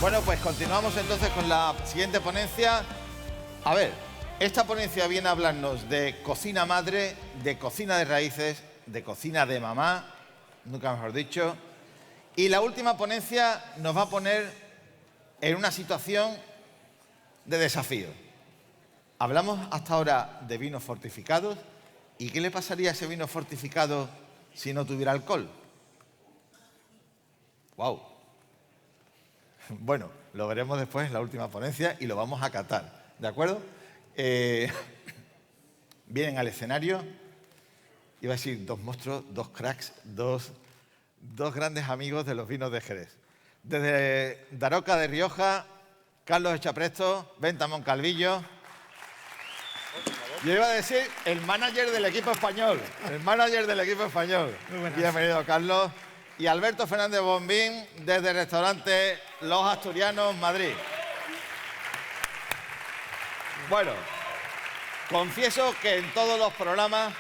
Bueno, pues continuamos entonces con la siguiente ponencia. A ver, esta ponencia viene a hablarnos de cocina madre, de cocina de raíces, de cocina de mamá, nunca mejor dicho. Y la última ponencia nos va a poner en una situación de desafío. Hablamos hasta ahora de vinos fortificados. ¿Y qué le pasaría a ese vino fortificado si no tuviera alcohol? ¡Wow! Bueno, lo veremos después en la última ponencia y lo vamos a catar, ¿de acuerdo? Vienen al escenario, iba a decir dos monstruos, dos cracks, dos grandes amigos de los vinos de Jerez. Desde Daroca de Rioja, Carlos Echapresto, Venta Moncalvillo. Yo iba a decir el manager del equipo español, el manager del equipo español. Muy buenas. Bienvenido, Carlos. Y Alberto Fernández Bombín, desde el restaurante Los Asturianos, Madrid. Bueno, confieso que en todos los programas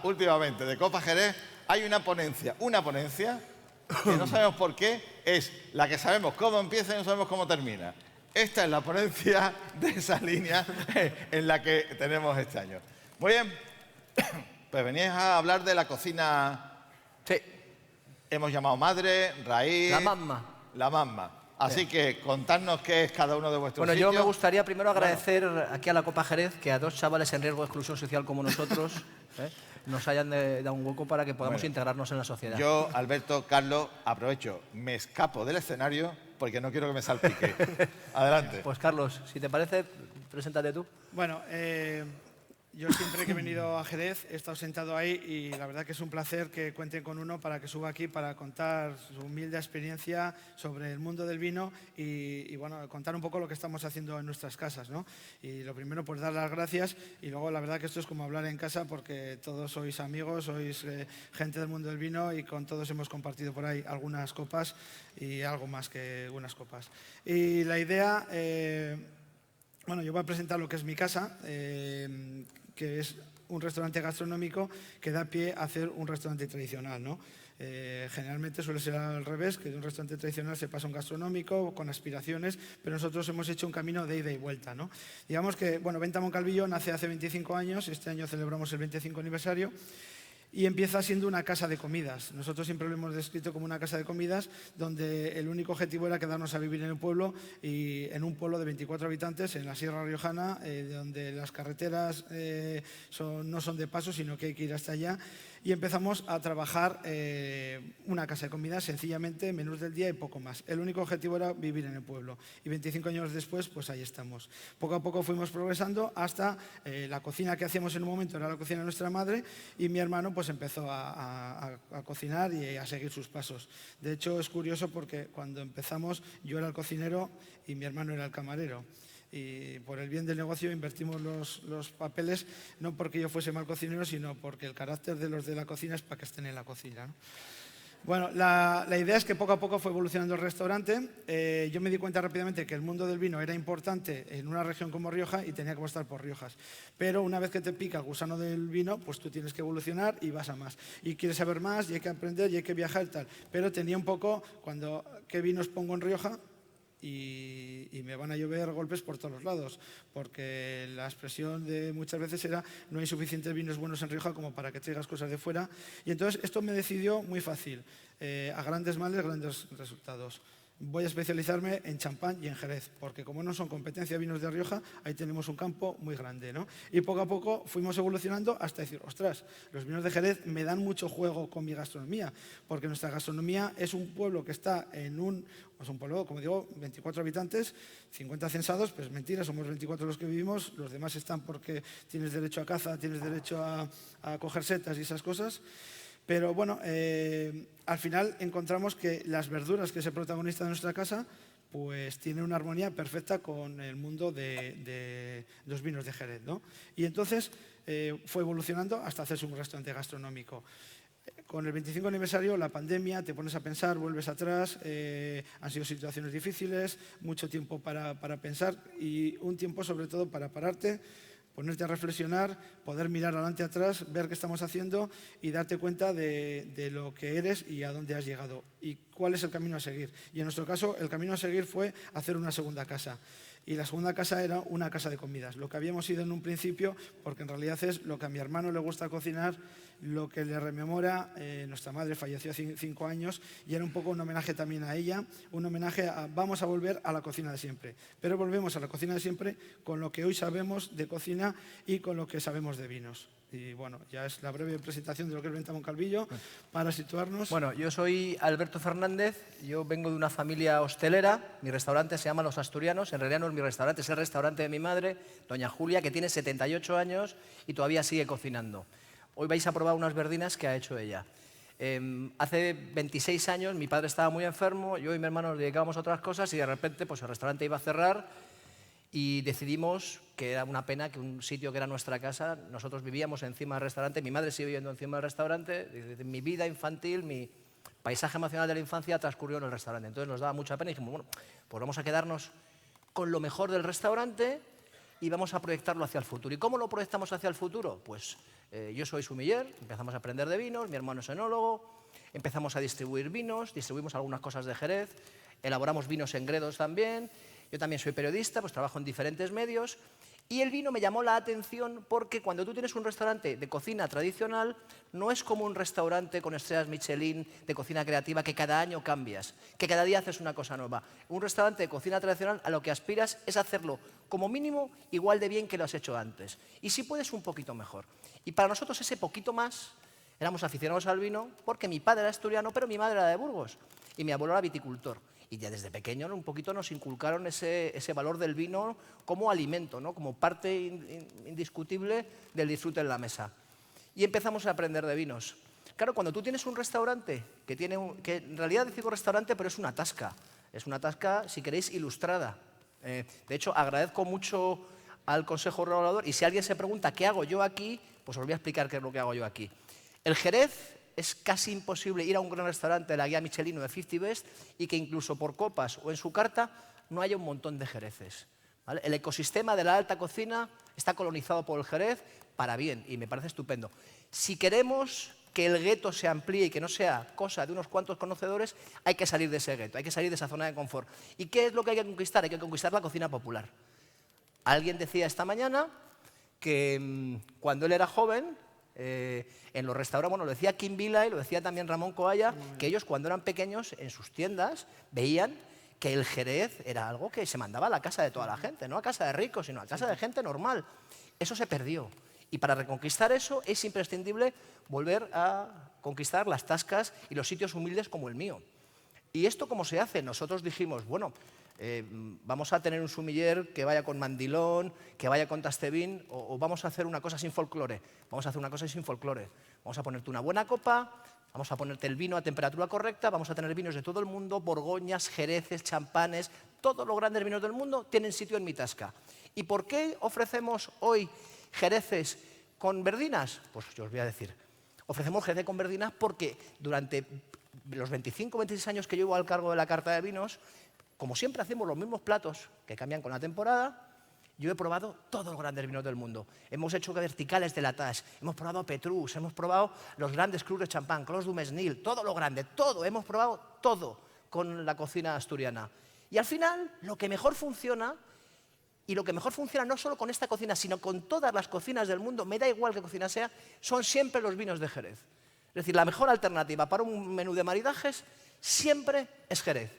últimamente de Copa Jerez, hay una ponencia que no sabemos por qué, es la que sabemos cómo empieza y no sabemos cómo termina. Esta es la ponencia de esa línea en la que tenemos este año. Muy bien, pues veníais a hablar de la cocina. Sí. Hemos llamado madre, raíz. La mamma. La mamma. Así que contadnos qué es cada uno de vuestros Bueno, sitios. yo me gustaría primero agradecer aquí a la Copa Jerez que a dos chavales en riesgo de exclusión social como nosotros nos hayan dado un hueco para que podamos integrarnos en la sociedad. Yo, Alberto, Carlos, aprovecho, me escapo del escenario porque no quiero que me salpique. Adelante. Pues Carlos, si te parece, preséntate tú. Bueno, yo siempre que he venido a Jerez he estado sentado ahí y la verdad que es un placer que cuenten con uno para que suba aquí para contar su humilde experiencia sobre el mundo del vino y bueno, contar un poco lo que estamos haciendo en nuestras casas, ¿no? Y lo primero, pues dar las gracias y luego la verdad que esto es como hablar en casa porque todos sois amigos, sois gente del mundo del vino y con todos hemos compartido por ahí algunas copas y algo más que unas copas. Y la idea... Bueno, yo voy a presentar lo que es mi casa, que es un restaurante gastronómico que da pie a hacer un restaurante tradicional, ¿no? Generalmente suele ser al revés, que de un restaurante tradicional se pasa a un gastronómico con aspiraciones, pero nosotros hemos hecho un camino de ida y vuelta, ¿no? Digamos que, bueno, Venta Moncalvillo nace hace 25 años, este año celebramos el 25 aniversario, y empieza siendo una casa de comidas. Nosotros siempre lo hemos descrito como una casa de comidas donde el único objetivo era quedarnos a vivir en el pueblo y en un pueblo de 24 habitantes en la Sierra Riojana, donde las carreteras no son de paso, sino que hay que ir hasta allá. Y empezamos a trabajar una casa de comidas, sencillamente, menús del día y poco más. El único objetivo era vivir en el pueblo. Y 25 años después, pues ahí estamos. Poco a poco fuimos progresando hasta la cocina que hacíamos en un momento era la cocina de nuestra madre y mi hermano pues empezó a cocinar y a seguir sus pasos. De hecho, es curioso porque cuando empezamos yo era el cocinero y mi hermano era el camarero. Y por el bien del negocio invertimos los papeles, no porque yo fuese mal cocinero, sino porque el carácter de los de la cocina es para que estén en la cocina, ¿no? Bueno, la idea es que poco a poco fue evolucionando el restaurante. Yo me di cuenta rápidamente que el mundo del vino era importante en una región como Rioja y tenía que apostar por Riojas. Pero una vez que te pica el gusano del vino, pues tú tienes que evolucionar y vas a más. Y quieres saber más y hay que aprender y hay que viajar y tal. Pero tenía un poco, ¿qué vinos pongo en Rioja? Y me van a llover golpes por todos los lados, porque la expresión de muchas veces era no hay suficientes vinos buenos en Rioja como para que traigas cosas de fuera. Y entonces esto me decidió muy fácil, a grandes males, grandes resultados. Voy a especializarme en champán y en Jerez, porque como no son competencia de vinos de Rioja, ahí tenemos un campo muy grande, ¿no? Y poco a poco fuimos evolucionando hasta decir, ostras, los vinos de Jerez me dan mucho juego con mi gastronomía, porque nuestra gastronomía es un pueblo que está en un pueblo, como digo, 24 habitantes, 50 censados, pues mentira, somos 24 los que vivimos, los demás están porque tienes derecho a caza, tienes derecho a coger setas y esas cosas. Pero bueno, al final encontramos que las verduras que se protagonizan en nuestra casa pues tienen una armonía perfecta con el mundo de los vinos de Jerez, ¿no? Y entonces fue evolucionando hasta hacerse un restaurante gastronómico. Con el 25 aniversario, la pandemia, te pones a pensar, vuelves atrás, han sido situaciones difíciles, mucho tiempo para pensar y un tiempo sobre todo para pararte, ponerte a reflexionar, poder mirar adelante atrás, ver qué estamos haciendo y darte cuenta de lo que eres y a dónde has llegado y cuál es el camino a seguir. Y en nuestro caso, el camino a seguir fue hacer una segunda casa. Y la segunda casa era una casa de comidas, lo que habíamos ido en un principio, porque en realidad es lo que a mi hermano le gusta cocinar, lo que le rememora. Nuestra madre falleció hace 5 años y era un poco un homenaje también a ella, un homenaje a vamos a volver a la cocina de siempre. Pero volvemos a la cocina de siempre con lo que hoy sabemos de cocina y con lo que sabemos de vinos. Y bueno, ya es la breve presentación de lo que es Venta Moncalvillo para situarnos. Bueno, yo soy Alberto Fernández, yo vengo de una familia hostelera, mi restaurante se llama Los Asturianos, en realidad no es mi restaurante, es el restaurante de mi madre, doña Julia, que tiene 78 años y todavía sigue cocinando. Hoy vais a probar unas verdinas que ha hecho ella. Hace 26 años mi padre estaba muy enfermo, yo y mi hermano nos dedicábamos a otras cosas y de repente pues, el restaurante iba a cerrar y decidimos que era una pena que un sitio que era nuestra casa, nosotros vivíamos encima del restaurante, mi madre sigue viviendo encima del restaurante, mi vida infantil, mi paisaje emocional de la infancia transcurrió en el restaurante. Entonces nos daba mucha pena y dijimos, bueno, pues vamos a quedarnos con lo mejor del restaurante y vamos a proyectarlo hacia el futuro. ¿Y cómo lo proyectamos hacia el futuro? Pues yo soy sommelier, empezamos a aprender de vinos, mi hermano es enólogo, empezamos a distribuir vinos, distribuimos algunas cosas de Jerez, elaboramos vinos en Gredos también. Yo también soy periodista, pues trabajo en diferentes medios y el vino me llamó la atención porque cuando tú tienes un restaurante de cocina tradicional no es como un restaurante con estrellas Michelin de cocina creativa que cada año cambias, que cada día haces una cosa nueva. Un restaurante de cocina tradicional a lo que aspiras es hacerlo como mínimo igual de bien que lo has hecho antes y si puedes un poquito mejor. Y para nosotros ese poquito más, éramos aficionados al vino porque mi padre era asturiano pero mi madre era de Burgos y mi abuelo era viticultor. Y ya desde pequeño un poquito nos inculcaron ese valor del vino como alimento, ¿no? Como parte indiscutible del disfrute en la mesa. Y empezamos a aprender de vinos. Claro, cuando tú tienes un restaurante, que en realidad digo restaurante, pero es una tasca. Es una tasca, si queréis, ilustrada. De hecho, agradezco mucho al Consejo Regulador y si alguien se pregunta qué hago yo aquí, pues os voy a explicar qué es lo que hago yo aquí. El Jerez es casi imposible ir a un gran restaurante de la guía Michelin o de 50 Best y que incluso por copas o en su carta no haya un montón de jereces, ¿vale? El ecosistema de la alta cocina está colonizado por el Jerez para bien y me parece estupendo. Si queremos que el gueto se amplíe y que no sea cosa de unos cuantos conocedores, hay que salir de ese gueto, hay que salir de esa zona de confort. ¿Y qué es lo que hay que conquistar? Hay que conquistar la cocina popular. Alguien decía esta mañana que cuando él era joven, en los restaurantes, bueno, lo decía Kim Vila y lo decía también Ramón Coalla, que ellos cuando eran pequeños en sus tiendas veían que el Jerez era algo que se mandaba a la casa de toda la gente, no a casa de ricos, sino a casa de gente normal. Eso se perdió. Y para reconquistar eso es imprescindible volver a conquistar las tascas y los sitios humildes como el mío. ¿Y esto cómo se hace? Nosotros dijimos, bueno, vamos a tener un sommelier que vaya con mandilón, que vaya con tastevín, o vamos a hacer una cosa sin folclore. Vamos a hacer una cosa sin folclore. Vamos a ponerte una buena copa, vamos a ponerte el vino a temperatura correcta, vamos a tener vinos de todo el mundo, borgoñas, jereces, champanes, todos los grandes vinos del mundo tienen sitio en mi tasca. ¿Y por qué ofrecemos hoy jereces con verdinas? Pues yo os voy a decir. Ofrecemos jerez con verdinas porque durante los 25 o 26 años que llevo al cargo de la carta de vinos, como siempre hacemos los mismos platos que cambian con la temporada, yo he probado todos los grandes vinos del mundo. Hemos hecho verticales de la Tâche, hemos probado Petrus, hemos probado los grandes crus de champán, Clos du Mesnil, todo lo grande, todo, hemos probado todo con la cocina asturiana. Y al final, lo que mejor funciona, y lo que mejor funciona no solo con esta cocina, sino con todas las cocinas del mundo, me da igual qué cocina sea, son siempre los vinos de Jerez. Es decir, la mejor alternativa para un menú de maridajes siempre es Jerez.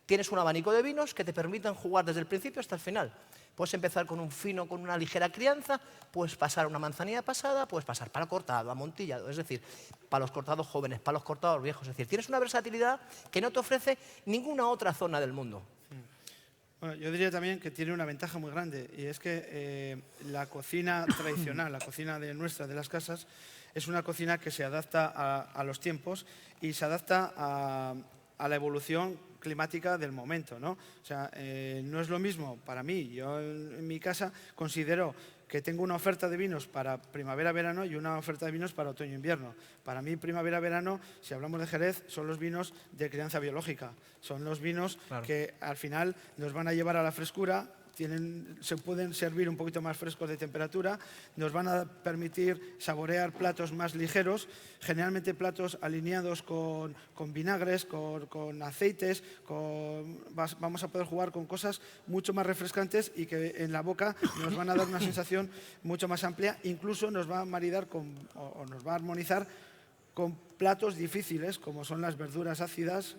Tienes un abanico de vinos que te permiten jugar desde el principio hasta el final. Puedes empezar con un fino, con una ligera crianza, puedes pasar a una manzanilla pasada, puedes pasar para cortado, amontillado, es decir, para los cortados jóvenes, para los cortados viejos. Es decir, tienes una versatilidad que no te ofrece ninguna otra zona del mundo. Bueno, yo diría también que tiene una ventaja muy grande y es que la cocina tradicional, la cocina de nuestra, de las casas, es una cocina que se adapta a los tiempos y se adapta a la evolución climática del momento, ¿no? O sea, no es lo mismo para mí. Yo en mi casa considero que tengo una oferta de vinos para primavera-verano y una oferta de vinos para otoño-invierno. Para mí, primavera-verano, si hablamos de Jerez, son los vinos de crianza biológica. Son los vinos que al final nos van a llevar a la frescura, se pueden servir un poquito más frescos de temperatura, nos van a permitir saborear platos más ligeros, generalmente platos alineados con vinagres, con aceites, vamos a poder jugar con cosas mucho más refrescantes y que en la boca nos van a dar una sensación mucho más amplia, incluso nos va a maridar o nos va a armonizar con platos difíciles como son las verduras ácidas,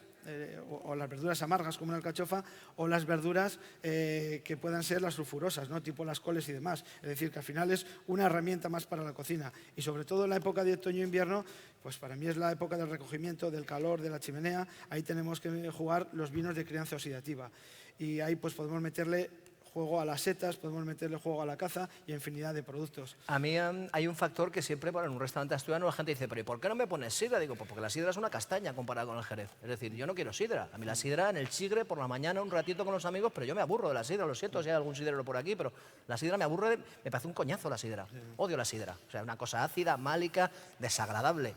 o las verduras amargas como una alcachofa, o las verduras que puedan ser las sulfurosas, ¿no? Tipo las coles y demás. Es decir, que al final es una herramienta más para la cocina. Y sobre todo en la época de otoño-invierno, pues para mí es la época del recogimiento, del calor, de la chimenea. Ahí tenemos que jugar los vinos de crianza oxidativa. Y ahí pues podemos meterle juego a las setas, podemos meterle juego a la caza y infinidad de productos. A mí hay un factor que siempre, bueno, en un restaurante asturiano la gente dice, pero ¿y por qué no me pones sidra? Digo, pues porque la sidra es una castaña comparada con el jerez. Es decir, yo no quiero sidra. A mí la sidra en el chigre, por la mañana, un ratito con los amigos, pero yo me aburro de la sidra. Lo siento si hay algún sidrero por aquí, pero la sidra me aburre, me parece un coñazo la sidra. Sí. Odio la sidra. O sea, una cosa ácida, málica, desagradable.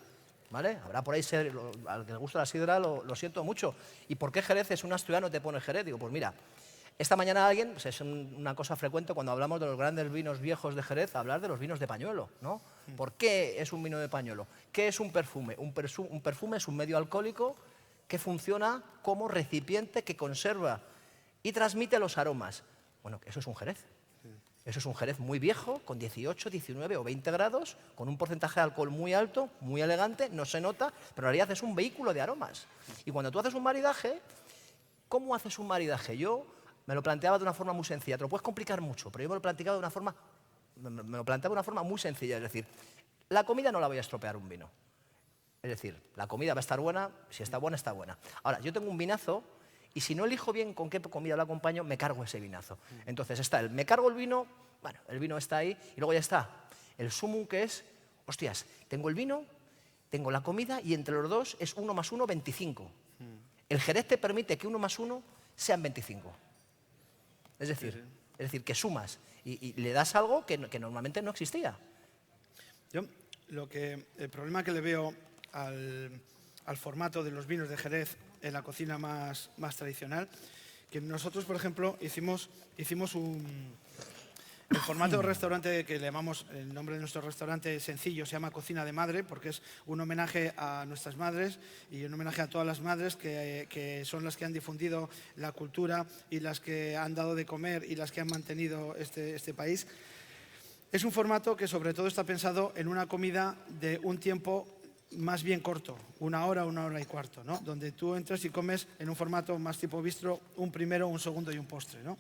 ¿Vale? Habrá por ahí, al que le gusta la sidra, lo siento mucho. ¿Y por qué jerez es un asturiano te pone jerez? Digo, pues mira, esta mañana alguien, pues es una cosa frecuente cuando hablamos de los grandes vinos viejos de Jerez, hablar de los vinos de pañuelo, ¿no? ¿Por qué es un vino de pañuelo? ¿Qué es un perfume? Un perfume es un medio alcohólico que funciona como recipiente que conserva y transmite los aromas. Bueno, eso es un Jerez. Eso es un Jerez muy viejo, con 18, 19 o 20 grados, con un porcentaje de alcohol muy alto, muy elegante, no se nota, pero en realidad es un vehículo de aromas. Y cuando tú haces un maridaje, ¿cómo haces un maridaje? Yo me lo planteaba de una forma muy sencilla. Te lo puedes complicar mucho, pero yo me lo planteaba de una forma muy sencilla. Es decir, la comida no la voy a estropear un vino. Es decir, la comida va a estar buena, si está buena, está buena. Ahora, yo tengo un vinazo y si no elijo bien con qué comida lo acompaño, me cargo ese vinazo. Entonces me cargo el vino, bueno, el vino está ahí y luego ya está. El sumum que es, hostias, tengo el vino, tengo la comida y entre los dos es 1 más 1, 25. El Jerez te permite que 1 más 1 sean 25. Es decir, que sumas y le das algo que normalmente no existía. Yo, el problema que le veo al formato de los vinos de Jerez en la cocina más tradicional, que nosotros, por ejemplo, hicimos el formato de restaurante que le llamamos, el nombre de nuestro restaurante sencillo, se llama Cocina de Madre, porque es un homenaje a nuestras madres y un homenaje a todas las madres que son las que han difundido la cultura y las que han dado de comer y las que han mantenido este país. Es un formato que sobre todo está pensado en una comida de un tiempo más bien corto, 1 hora, 1 hora y cuarto, ¿no? Donde tú entras y comes en un formato más tipo bistro, un primero, un segundo y un postre, ¿no?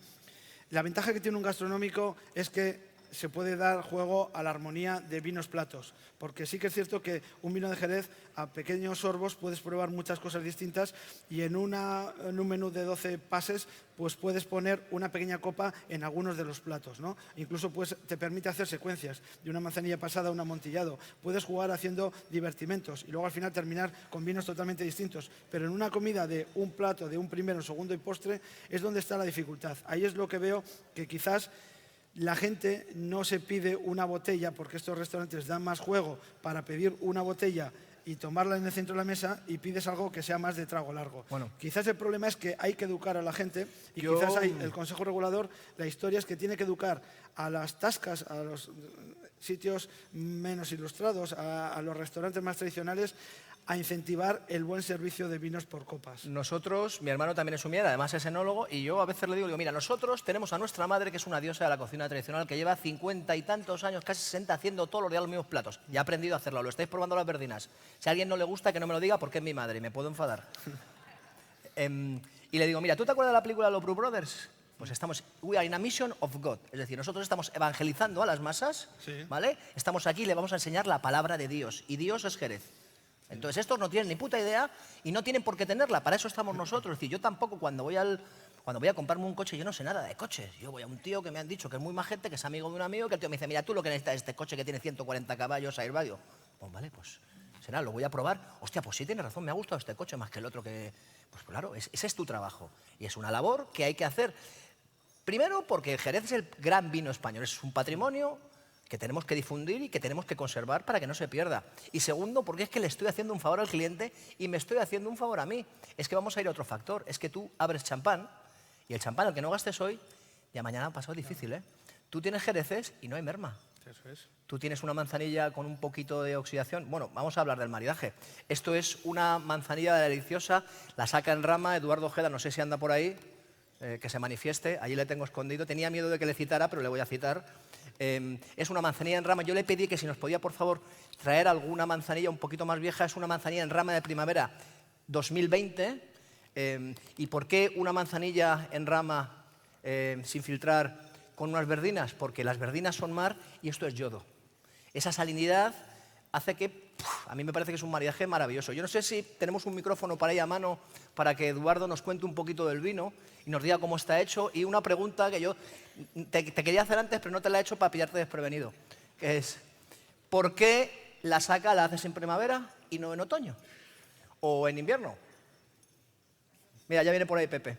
La ventaja que tiene un gastronómico es que se puede dar juego a la armonía de vinos-platos, porque sí que es cierto que un vino de Jerez a pequeños sorbos puedes probar muchas cosas distintas y en un menú de 12 pases pues puedes poner una pequeña copa en algunos de los platos, ¿no? Incluso pues, te permite hacer secuencias de una manzanilla pasada a un amontillado. Puedes jugar haciendo divertimentos y luego al final terminar con vinos totalmente distintos. Pero en una comida de un plato, de un primero, segundo y postre, es donde está la dificultad. Ahí es lo que veo que quizás la gente no se pide una botella porque estos restaurantes dan más juego para pedir una botella y tomarla en el centro de la mesa y pides algo que sea más de trago largo. Bueno. Quizás el problema es que hay que educar a la gente y quizás el Consejo Regulador, la historia es que tiene que educar a las tascas, a los sitios menos ilustrados, a los restaurantes más tradicionales, a incentivar el buen servicio de vinos por copas. Nosotros, mi hermano también es humier, además es enólogo, y yo a veces le digo, mira, nosotros tenemos a nuestra madre, que es una diosa de la cocina tradicional, que lleva 50 y tantos años, casi 60, haciendo todos los días los mismos platos. Ya ha aprendido a hacerlo, lo estáis probando las verdinas. Si a alguien no le gusta, que no me lo diga porque es mi madre y me puedo enfadar. Y le digo, mira, ¿tú te acuerdas de la película Los Blues Brothers? Pues we are in a mission of God. Es decir, nosotros estamos evangelizando a las masas, sí, ¿vale? Estamos aquí y le vamos a enseñar la palabra de Dios, y Dios es Jerez. Entonces estos no tienen ni puta idea y no tienen por qué tenerla, para eso estamos nosotros. Es decir, yo tampoco cuando voy a comprarme un coche, yo no sé nada de coches. Yo voy a un tío que me han dicho que es muy majete, que es amigo de un amigo, que el tío me dice, mira, tú lo que necesitas es este coche que tiene 140 caballos, airbag. Digo, pues vale, pues será, lo voy a probar. Hostia, pues sí tienes razón, me ha gustado este coche más que el otro que... Pues claro, ese es tu trabajo y es una labor que hay que hacer. Primero porque el Jerez es el gran vino español, es un patrimonio que tenemos que difundir y que tenemos que conservar para que no se pierda. Y segundo, porque es que le estoy haciendo un favor al cliente y me estoy haciendo un favor a mí. Es que vamos a ir a otro factor, es que tú abres champán y el champán al que no gastes hoy, y a mañana pasado difícil, ¿eh? Tú tienes jereces y no hay merma. Eso es. Tú tienes una manzanilla con un poquito de oxidación. Bueno, vamos a hablar del maridaje. Esto es una manzanilla deliciosa, la saca en rama Eduardo Ojeda, no sé si anda por ahí, que se manifieste, allí le tengo escondido. Tenía miedo de que le citara, pero le voy a citar. Es una manzanilla en rama. Yo le pedí que si nos podía, por favor, traer alguna manzanilla un poquito más vieja. Es una manzanilla en rama de primavera 2020. ¿Y por qué una manzanilla en rama sin filtrar con unas verdinas? Porque las verdinas son mar y esto es yodo. Esa salinidad hace que, a mí me parece que es un maridaje maravilloso. Yo no sé si tenemos un micrófono para ahí a mano para que Eduardo nos cuente un poquito del vino y nos diga cómo está hecho. Y una pregunta que yo te quería hacer antes, pero no te la he hecho para pillarte desprevenido, que es, ¿por qué la saca la haces en primavera y no en otoño? ¿O en invierno? Mira, ya viene por ahí Pepe.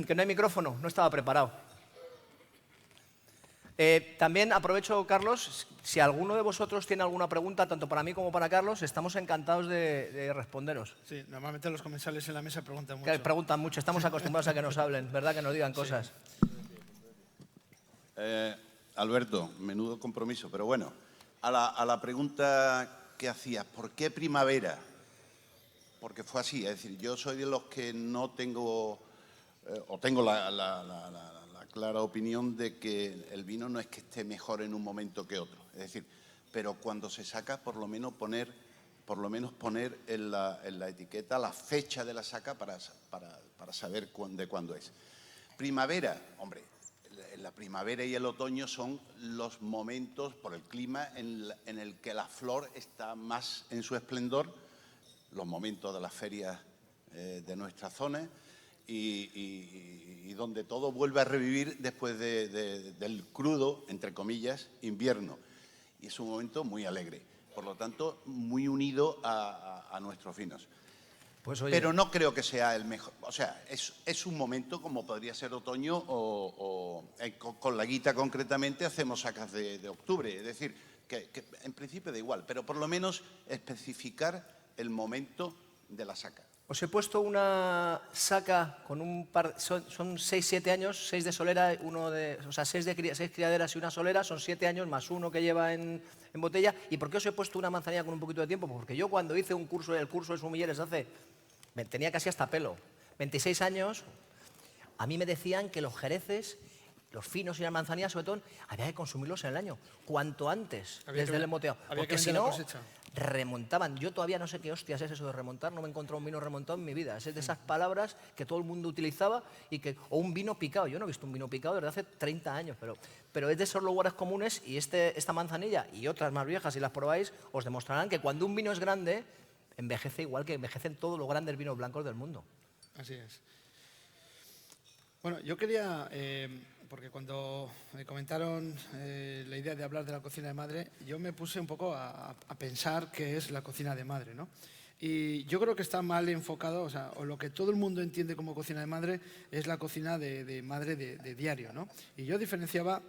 Que no hay micrófono, no estaba preparado. También aprovecho, Carlos, si alguno de vosotros tiene alguna pregunta, tanto para mí como para Carlos, estamos encantados de responderos. Sí, normalmente los comensales en la mesa preguntan mucho. Que preguntan mucho, estamos acostumbrados a que nos hablen, ¿verdad? Que nos digan cosas. Alberto, menudo compromiso, pero bueno, a la pregunta que hacías, ¿por qué primavera? Porque fue así, es decir, yo soy de los que no tengo, o tengo la clara opinión de que el vino no es que esté mejor en un momento que otro. Es decir, pero cuando se saca, por lo menos poner en la etiqueta la fecha de la saca para saber de cuándo es. Primavera, hombre, la primavera y el otoño son los momentos, por el clima, en el que la flor está más en su esplendor, los momentos de las ferias de nuestra zona, y donde todo vuelve a revivir después del crudo, entre comillas, invierno. Y es un momento muy alegre, por lo tanto, muy unido a nuestros vinos. Pues, oye, pero no creo que sea el mejor. O sea, es un momento como podría ser otoño con la Guita concretamente hacemos sacas de octubre. Es decir, que en principio da igual, pero por lo menos especificar el momento de la saca. os he puesto una saca con un par, son 6, 7 años, 6 de solera, o sea, 6 criaderas y una solera, son 7 años más uno que lleva en botella. ¿Y por qué os he puesto una manzanilla con un poquito de tiempo? Porque yo cuando hice el curso de sumilleres tenía casi hasta pelo, 26 años, a mí me decían que los jereces, los finos y las manzanillas, sobre todo, había que consumirlos en el año, cuanto antes, desde el emboteado. Porque si no, remontaban. Yo todavía no sé qué hostias es eso de remontar, no me he encontrado un vino remontado en mi vida. Es de esas palabras que todo el mundo utilizaba, o un vino picado. Yo no he visto un vino picado desde hace 30 años, pero es de esos lugares comunes, y esta manzanilla y otras más viejas, si las probáis, os demostrarán que cuando un vino es grande, envejece igual que envejecen todos los grandes vinos blancos del mundo. Así es. Bueno, yo quería, porque cuando me comentaron la idea de hablar de la cocina de madre, yo me puse un poco a pensar qué es la cocina de madre, ¿no? Y yo creo que está mal enfocado, o lo que todo el mundo entiende como cocina de madre es la cocina de madre de diario, ¿no? Y yo diferenciaba,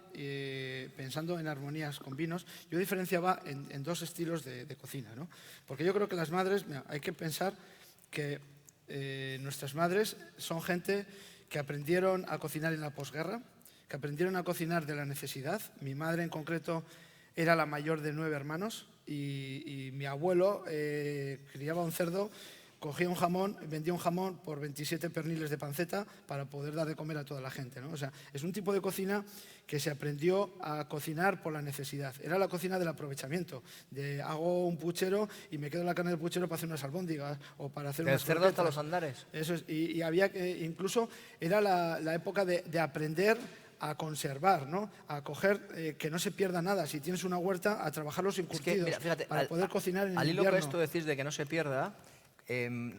pensando en armonías con vinos, yo diferenciaba en dos estilos de cocina, ¿no? Porque yo creo que las madres, mira, hay que pensar que nuestras madres son gente que aprendieron a cocinar en la posguerra, que aprendieron a cocinar de la necesidad. Mi madre en concreto era la mayor de 9 hermanos y mi abuelo criaba un cerdo, cogía un jamón, vendía un jamón por 27 perniles de panceta para poder dar de comer a toda la gente, ¿no? O sea, es un tipo de cocina que se aprendió a cocinar por la necesidad. Era la cocina del aprovechamiento, de hago un puchero y me quedo la carne del puchero para hacer unas albóndigas o para hacer unas cerdo hasta los andares. Eso es, y había que, incluso era la época de aprender a conservar, ¿no? A coger que no se pierda nada. Si tienes una huerta, a trabajar los encurtidos, mira, fíjate, para poder cocinar en al invierno. hilo que esto decís de que no se pierda,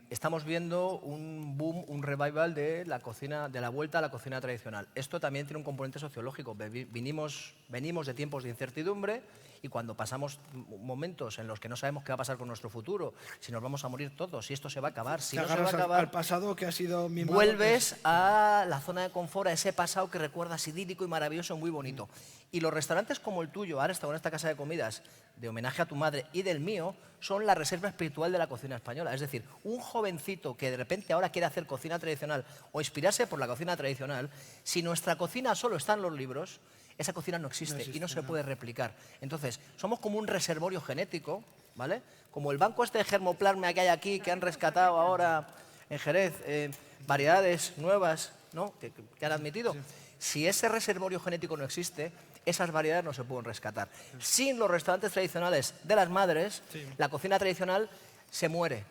estamos viendo un boom, un revival de la cocina, de la vuelta a la cocina tradicional. Esto también tiene un componente sociológico. Venimos de tiempos de incertidumbre, y cuando pasamos momentos en los que no sabemos qué va a pasar con nuestro futuro, si nos vamos a morir todos, si esto se va a acabar, si no se va a acabar, al pasado que ha sido mimado, vuelves a la zona de confort, a ese pasado que recuerdas idílico y maravilloso, muy bonito. Y los restaurantes como el tuyo, ahora está con esta casa de comidas, de homenaje a tu madre y del mío, son la reserva espiritual de la cocina española. Es decir, un jovencito que de repente ahora quiere hacer cocina tradicional o inspirarse por la cocina tradicional, si nuestra cocina solo está en los libros, esa cocina no existe y no se puede replicar. Entonces, somos como un reservorio genético, ¿vale? Como el banco este de germoplasma que hay aquí, que han rescatado ahora en Jerez, variedades nuevas, ¿no? que han admitido. Si ese reservorio genético no existe, esas variedades no se pueden rescatar. Sin los restaurantes tradicionales de las madres, la cocina tradicional se muere.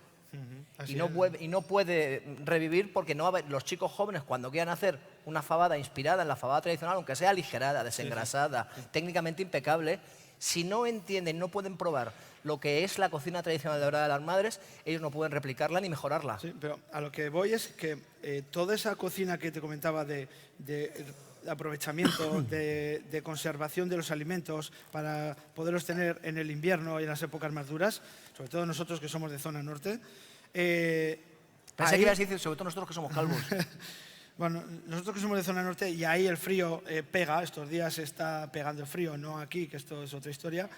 Y no puede revivir porque los chicos jóvenes, cuando quieran hacer una fabada inspirada en la fabada tradicional, aunque sea aligerada, desengrasada, técnicamente impecable, si no entienden, no pueden probar lo que es la cocina tradicional de ahora de las madres, ellos no pueden replicarla ni mejorarla. Sí, pero a lo que voy es que toda esa cocina que te comentaba de aprovechamiento, de conservación de los alimentos para poderlos tener en el invierno y en las épocas más duras, sobre todo nosotros que somos de zona norte. Pensé que ibas a decir, sobre todo nosotros que somos calvos. Bueno, nosotros que somos de zona norte y ahí el frío pega, estos días está pegando el frío, no aquí, que esto es otra historia.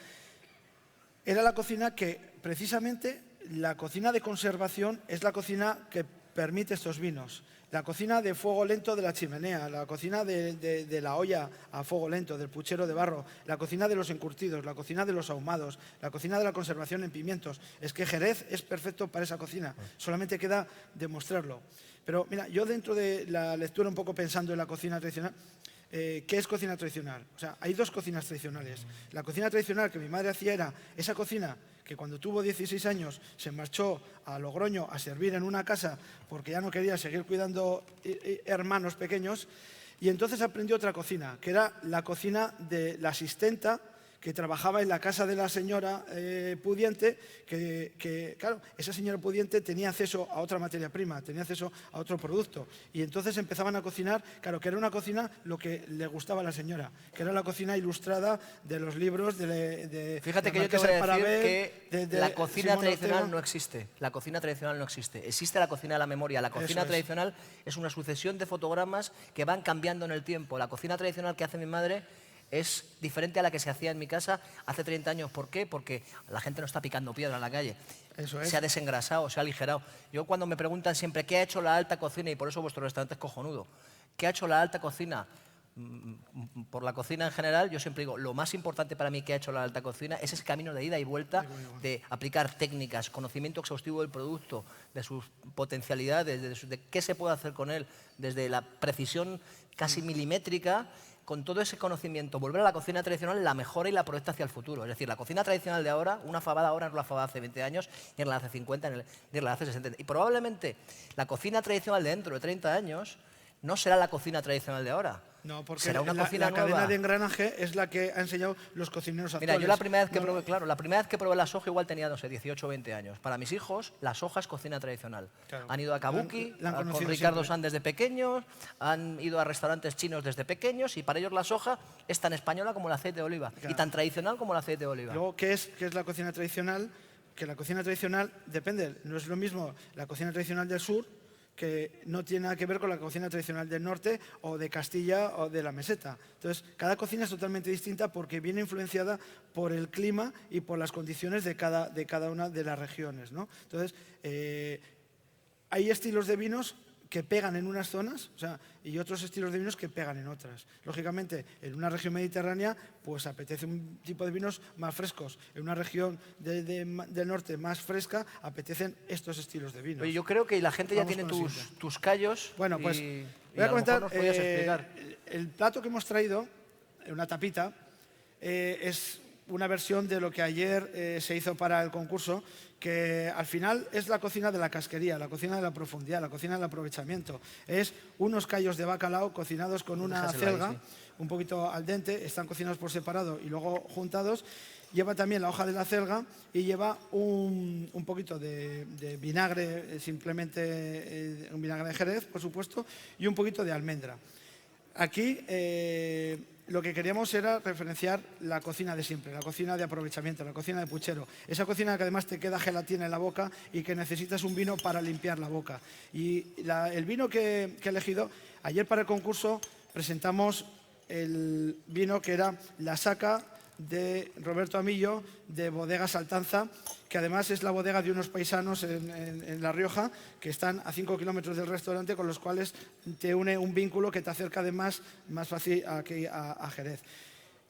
Era la cocina que, precisamente, la cocina de conservación es la cocina que permite estos vinos. La cocina de fuego lento de la chimenea, la cocina de la olla a fuego lento, del puchero de barro, la cocina de los encurtidos, la cocina de los ahumados, la cocina de la conservación en pimientos. Es que Jerez es perfecto para esa cocina, solamente queda demostrarlo. Pero mira, yo dentro de la lectura un poco pensando en la cocina tradicional, ¿qué es cocina tradicional? O sea, hay dos cocinas tradicionales. La cocina tradicional que mi madre hacía era esa cocina que cuando tuvo 16 años se marchó a Logroño a servir en una casa porque ya no quería seguir cuidando hermanos pequeños, y entonces aprendió otra cocina, que era la cocina de la asistenta que trabajaba en la casa de la señora pudiente, que, claro, esa señora pudiente tenía acceso a otra materia prima, tenía acceso a otro producto. Y entonces empezaban a cocinar, claro, que era una cocina lo que le gustaba a la señora, que era la cocina ilustrada de los libros de Fíjate que yo te voy a decir que la cocina tradicional no existe. La cocina tradicional no existe. Existe la cocina de la memoria. La cocina tradicional es una sucesión de fotogramas que van cambiando en el tiempo. La cocina tradicional que hace mi madre es diferente a la que se hacía en mi casa hace 30 años. ¿Por qué? Porque la gente no está picando piedra en la calle. Eso es. Se ha desengrasado, se ha aligerado. Yo cuando me preguntan siempre qué ha hecho la alta cocina, y por eso vuestro restaurante es cojonudo, ¿qué ha hecho la alta cocina? Por la cocina en general, yo siempre digo, lo más importante para mí que ha hecho la alta cocina es ese camino de ida y vuelta de aplicar técnicas, conocimiento exhaustivo del producto, de sus potencialidades, de qué se puede hacer con él, desde la precisión casi milimétrica. Con todo ese conocimiento, volver a la cocina tradicional la mejora y la proyecta hacia el futuro. Es decir, la cocina tradicional de ahora, una fabada ahora no es la fabada hace 20 años, ni la hace 50, ni la hace 60. Y probablemente la cocina tradicional de dentro de 30 años no será la cocina tradicional de ahora. No, porque será una cocina la cadena nueva. de engranaje es la que ha enseñado los cocineros actuales. Mira, yo la primera vez que probé, claro, la primera vez que probé la soja igual tenía, no sé, 18 o 20 años. Para mis hijos, la soja es cocina tradicional. Claro. Han ido a Kabuki con Ricardo Sanz desde pequeños, han ido a restaurantes chinos desde pequeños, y para ellos la soja es tan española como el aceite de oliva, y tan tradicional como el aceite de oliva. Luego, ¿qué es la cocina tradicional? Que la cocina tradicional depende, no es lo mismo la cocina tradicional del sur, que no tiene nada que ver con la cocina tradicional del norte o de Castilla o de la meseta. Entonces, cada cocina es totalmente distinta porque viene influenciada por el clima y por las condiciones de cada una de las regiones, ¿no? Entonces, hay estilos de vinos que pegan en unas zonas, o sea, y otros estilos de vinos que pegan en otras. Lógicamente, en una región mediterránea, pues apetece un tipo de vinos más frescos. En una región del norte más fresca, apetecen estos estilos de vinos. Oye, yo creo que la gente ya tiene tus callos. Bueno, pues voy a comentar. El plato que hemos traído, una tapita, es una versión de lo que ayer se hizo para el concurso, que al final es la cocina de la casquería, la cocina de la profundidad, la cocina del aprovechamiento. Es unos callos de bacalao cocinados con una acelga, un poquito al dente, están cocinados por separado y luego juntados. Lleva también la hoja de la acelga y lleva un poquito de vinagre, simplemente un vinagre de Jerez, por supuesto, y un poquito de almendra. Aquí lo que queríamos era referenciar la cocina de siempre, la cocina de aprovechamiento, la cocina de puchero. Esa cocina que además te queda gelatina en la boca y que necesitas un vino para limpiar la boca. Y el vino que he elegido, ayer para el concurso presentamos el vino que era la Saca de Roberto Amillo, de Bodega Saltanza, que además es la bodega de unos paisanos en La Rioja, que están a 5 kilómetros del restaurante, con los cuales te une un vínculo que te acerca además más fácil aquí a Jerez.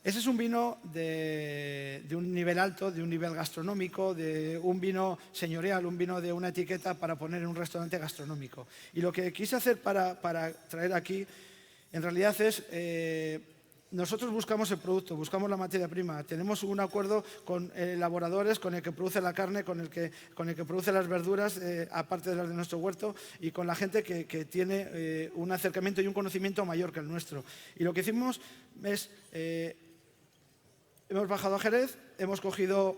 Ese es un vino de un nivel alto, de un nivel gastronómico, de un vino señorial, un vino de una etiqueta para poner en un restaurante gastronómico. Y lo que quise hacer para traer aquí, en realidad es... nosotros buscamos el producto, buscamos la materia prima. Tenemos un acuerdo con elaboradores, con el que produce la carne, con el que produce las verduras, aparte de las de nuestro huerto, y con la gente que tiene un acercamiento y un conocimiento mayor que el nuestro. Y lo que hicimos es... hemos bajado a Jerez, hemos cogido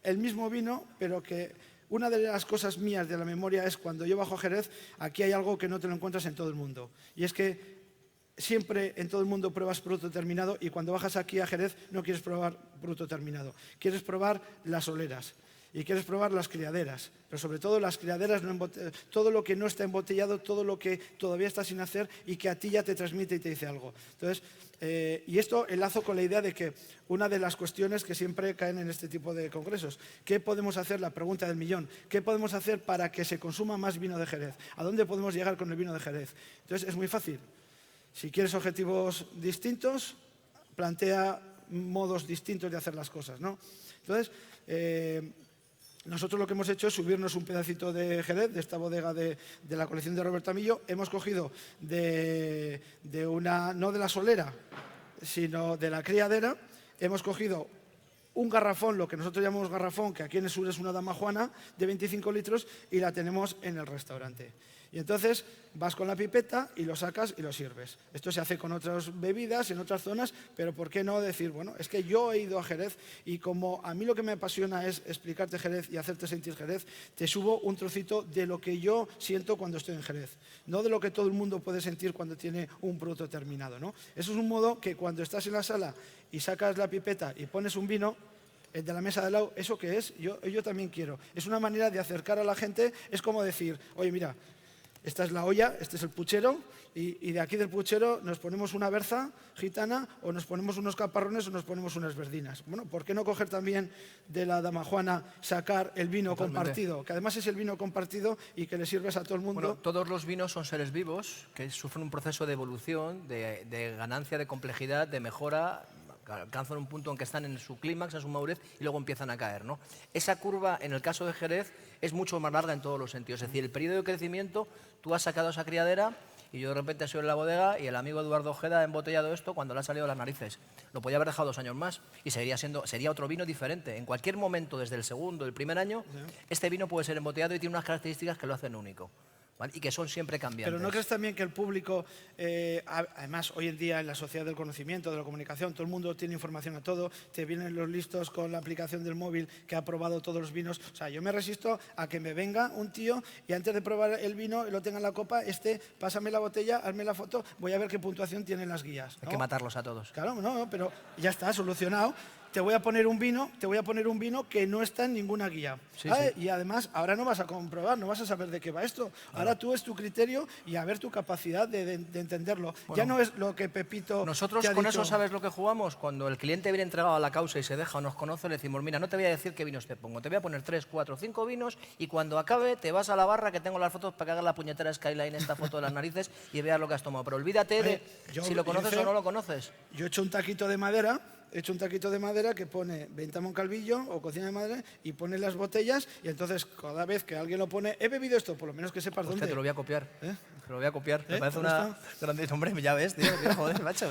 el mismo vino, pero que una de las cosas mías de la memoria es cuando yo bajo a Jerez, aquí hay algo que no te lo encuentras en todo el mundo. Y es que siempre en todo el mundo pruebas producto terminado y cuando bajas aquí a Jerez no quieres probar producto terminado. Quieres probar las oleras y quieres probar las criaderas, pero sobre todo las criaderas, todo lo que no está embotellado, todo lo que todavía está sin hacer y que a ti ya te transmite y te dice algo. Entonces, y esto enlazo con la idea de que una de las cuestiones que siempre caen en este tipo de congresos, ¿qué podemos hacer? La pregunta del millón. ¿Qué podemos hacer para que se consuma más vino de Jerez? ¿A dónde podemos llegar con el vino de Jerez? Entonces, es muy fácil. Si quieres objetivos distintos, plantea modos distintos de hacer las cosas, ¿no? Entonces, nosotros lo que hemos hecho es subirnos un pedacito de Jerez, de esta bodega de la colección de Roberto Amillo. Hemos cogido no de la solera, sino de la criadera. Hemos cogido un garrafón, lo que nosotros llamamos garrafón, que aquí en el sur es una dama juana, de 25 litros, y la tenemos en el restaurante. Y entonces vas con la pipeta y lo sacas y lo sirves. Esto se hace con otras bebidas, en otras zonas, pero ¿por qué no decir, bueno, es que yo he ido a Jerez y como a mí lo que me apasiona es explicarte Jerez y hacerte sentir Jerez, te subo un trocito de lo que yo siento cuando estoy en Jerez, no de lo que todo el mundo puede sentir cuando tiene un producto terminado, ¿no? Eso es un modo que cuando estás en la sala y sacas la pipeta y pones un vino, el de la mesa de al lado, ¿eso qué es? Yo también quiero. Es una manera de acercar a la gente, es como decir, oye, mira, esta es la olla, este es el puchero, y de aquí del puchero nos ponemos una berza gitana, o nos ponemos unos caparrones, o nos ponemos unas verdinas. Bueno, ¿por qué no coger también de la dama juana, sacar el vino compartido? Que además es el vino compartido y que le sirves a todo el mundo. Bueno, todos los vinos son seres vivos que sufren un proceso de evolución, de ganancia, de complejidad, de mejora. Alcanzan un punto en que están en su clímax, en su madurez, y luego empiezan a caer, ¿no? Esa curva, en el caso de Jerez, es mucho más larga en todos los sentidos. Es decir, el periodo de crecimiento, tú has sacado esa criadera y yo de repente estoy en la bodega y el amigo Eduardo Ojeda ha embotellado esto cuando le ha salido de las narices. Lo podía haber dejado 2 años más y sería otro vino diferente. En cualquier momento, desde el segundo, el primer año, este vino puede ser embotellado y tiene unas características que lo hacen único. ¿Vale? Y que son siempre cambiantes. Pero ¿no crees también que el público, además hoy en día en la sociedad del conocimiento, de la comunicación, todo el mundo tiene información a todo, te vienen los listos con la aplicación del móvil que ha probado todos los vinos? O sea, yo me resisto a que me venga un tío y antes de probar el vino y lo tenga en la copa, pásame la botella, hazme la foto, voy a ver qué puntuación tienen las guías, ¿no? Hay que matarlos a todos. Claro, no, pero ya está, solucionado. Te voy a poner un vino que no está en ninguna guía. Sí, ¿vale? sí. Y además, ahora no vas a comprobar, no vas a saber de qué va esto. Ahora tú es tu criterio y a ver tu capacidad de entenderlo. Bueno, ya no es lo que Pepito nosotros te ha con dicho. eso, ¿sabes lo que jugamos? Cuando el cliente viene entregado a la causa y se deja o nos conoce, le decimos, mira, no te voy a decir qué vinos te pongo, te voy a poner 3, 4, 5 vinos y cuando acabe te vas a la barra que tengo las fotos para que hagas la puñetera skyline, esta foto de las narices y veas lo que has tomado. Pero olvídate de si lo conoces o no lo conoces. Yo he hecho un taquito de madera. Que pone Venta Moncalvillo o Cocina de Madre y pone las botellas y entonces cada vez que alguien lo pone, he bebido esto, por lo menos que sepas dónde. Te lo voy a copiar. ¿Eh? Te lo voy a copiar. Me parece ¿Dónde una grandísima. Hombre, ya ves, tío, joder, macho.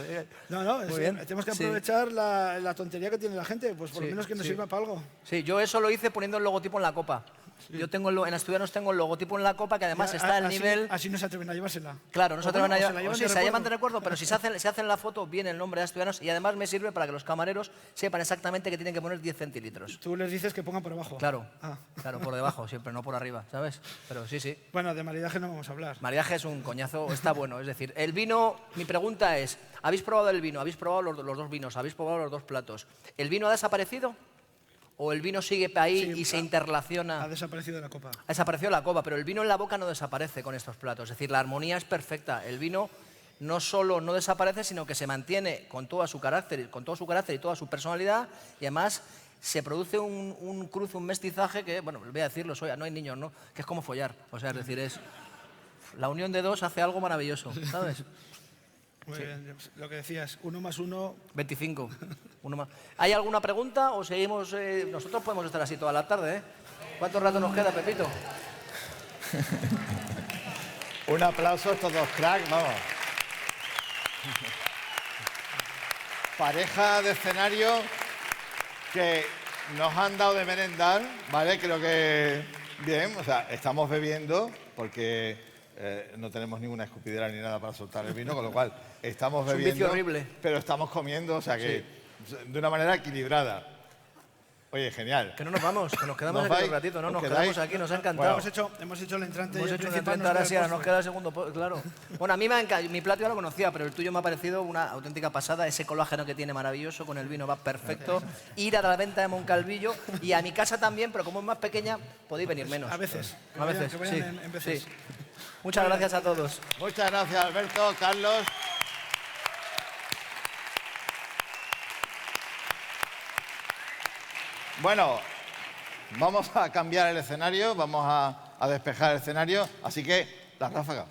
No, Muy bien. tenemos que Sí. aprovechar la tontería que tiene la gente, pues por lo Sí, menos que nos sí. sirva para algo. Sí, yo eso lo hice poniendo el logotipo en la copa. Yo tengo en Asturianos tengo el logotipo en la copa que además Ya, está al así, nivel... Así no se atreven a llevársela. Claro, no se atreven a se la llevar... llevan Sí, de se recuerdo. llevan de recuerdo, pero si se hacen la foto, viene el nombre de Asturianos y además me sirve para que los camareros sepan exactamente que tienen que poner 10 centilitros. Tú les dices que pongan por abajo. Claro, Ah. claro, por debajo siempre, no por arriba, ¿sabes? Pero sí, sí. Bueno, de maridaje no vamos a hablar. Maridaje es un coñazo, está bueno. Es decir, el vino, mi pregunta es, ¿habéis probado el vino? ¿Habéis probado los 2 vinos? ¿Habéis probado los 2 platos? ¿El vino ha desaparecido? ¿O el vino sigue ahí Sí, y se ha interrelaciona? desaparecido de la copa. Ha desaparecido la copa, pero el vino en la boca no desaparece con estos platos. Es decir, la armonía es perfecta. El vino no solo no desaparece, sino que se mantiene con todo su carácter y toda su personalidad, y además se produce un cruce, un mestizaje que, bueno, voy a decirlo, no hay niños, ¿no? Que es como follar. O sea, es decir, la unión de dos hace algo maravilloso, ¿sabes? Muy bien, lo que decías, 1 más 1... 25. Uno más. ¿Hay alguna pregunta o seguimos? Nosotros podemos estar así toda la tarde, ¿eh? ¿Cuánto rato nos queda, Pepito? Un aplauso a estos dos cracks, vamos. Pareja de escenario que nos han dado de merendar, ¿vale? Creo que bien, o sea, estamos bebiendo porque no tenemos ninguna escupidera ni nada para soltar el vino, con lo cual estamos bebiendo. Es un vicio horrible. Pero estamos comiendo, o sea que de una manera equilibrada. Oye, genial. Que no nos vamos, que nos quedamos ¿Nos aquí vais? un ratito, ¿no? ¿Os Nos quedáis? quedamos aquí, nos ha encantado. Bueno. Hemos hecho el entrante y Hemos el hecho una principal entrada ahora, sí, ahora nos postre. queda el segundo, claro. Bueno, a mí me ha encantado, mi plato ya lo conocía, pero el tuyo me ha parecido una auténtica pasada, ese colágeno que tiene maravilloso, con el vino va perfecto. Ir a la venta de Moncalvillo y a mi casa también, pero como es más pequeña, podéis venir menos. A veces. A veces, que vayan sí, en veces. sí. Muchas gracias a todos. Muchas gracias, Alberto, Carlos. Bueno, vamos a cambiar el escenario, vamos a despejar el escenario, así que la ráfaga.